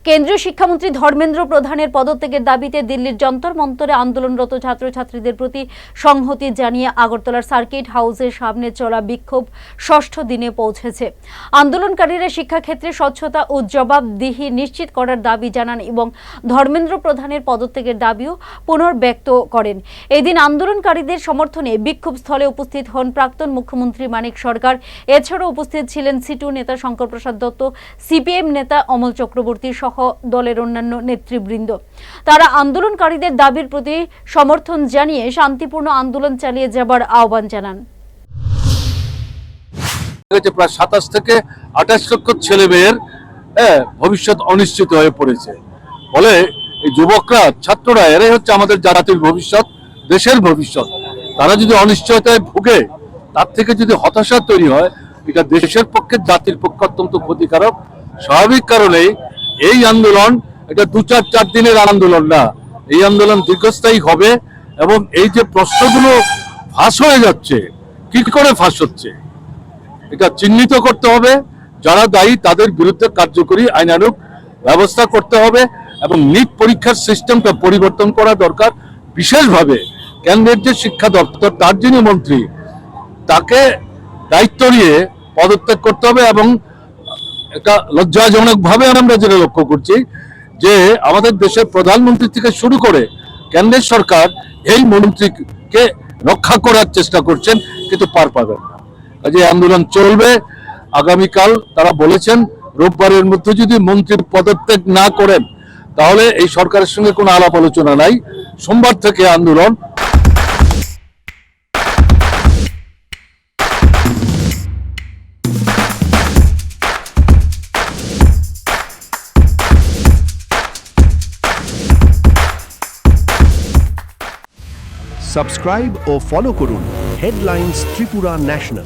কেন্দ্রীয় শিক্ষামন্ত্রী ধর্মেন্দ্র প্রধানের পদত্যাগের দাবিতে দিল্লির যন্তর মন্তরে আন্দোলনরত ছাত্রছাত্রীদের প্রতি সংহতি জানিয়ে আগরতলার সার্কিট হাউসের সামনে চলা বিক্ষোভ ষষ্ঠ দিনে পৌঁছেছে। আন্দোলনকারীরা শিক্ষাক্ষেত্রে স্বচ্ছতা ও জবাবদিহি নিশ্চিত করার দাবি জানান এবং ধর্মেন্দ্র প্রধানের পদত্যাগের দাবিও পুনর্ব্যক্ত করেন। এদিন আন্দোলনকারীদের সমর্থনে বিক্ষোভস্থলে উপস্থিত হন প্রাক্তন মুখ্যমন্ত্রী মানিক সরকার। এছাড়াও উপস্থিত ছিলেন সিটু নেতা শঙ্কর প্রসাদ দত্ত, সিপিএম নেতা অমল চক্রবর্তী সহ দলের অন্যান্য নেতৃবৃন্দ। তারা আন্দোলনকারীদের দাবির প্রতি সমর্থন জানিয়ে শান্তিপূর্ণ আন্দোলন চালিয়ে যাবার আহ্বান জানান। প্রায় 27 থেকে 28 লক্ষ ছেলে মেয়ের ভবিষ্যৎ অনিশ্চিত হয়ে পড়েছে। ফলে এই যুবকরা, ছাত্ররা, এরাই হচ্ছে আমাদের জাতির ভবিষ্যৎ, দেশের ভবিষ্যৎ। তারা যদি অনিশ্চয়তায় ভুগে, তার থেকে যদি হতাশা তৈরি হয়, এটা দেশের পক্ষে, জাতির পক্ষে অত্যন্ত ক্ষতিকারক। স্বাভাবিক কারণেই এই আন্দোলন এটা 2-4 দিনের আন্দোলন না, এই আন্দোলন দীর্ঘস্থায়ী হবে। এবং এই যে প্রশ্নগুলো ফাঁস হয়ে যাচ্ছে, কি করে ফাঁস হচ্ছে, এটা চিহ্নিত করতে হবে। যারা দায়ী তাদের বিরুদ্ধে কার্যকরী আইনানুগ ব্যবস্থা করতে হবে এবং নিট পরীক্ষার সিস্টেমটা পরিবর্তন করা দরকার। বিশেষভাবে কেন্দ্রের যে শিক্ষা দপ্তর, তার যিনি মন্ত্রী, তাকে দায়িত্ব নিয়ে পদত্যাগ করতে হবে। এবং এটা লজ্জাজনকভাবে আমরা যেটা লক্ষ্য করছি যে আমাদের দেশের প্রধানমন্ত্রী থেকে শুরু করে কেন্দ্রের সরকার এই মন্ত্রীকে রক্ষা করার চেষ্টা করছেন, কিন্তু পার পাবেন না। কাজে আন্দোলন চলবে। আগামীকাল তারা বলেছেন রোববারের মধ্যে যদি মন্ত্রী পদত্যাগ না করেন তাহলে এই সরকারের সঙ্গে কোনো আলাপ আলোচনা নাই। সোমবার থেকে আন্দোলন। সাবস্ক্রাইব ও ফলো করুন হেডলাইন্স ত্রিপুরা ন্যাশনাল।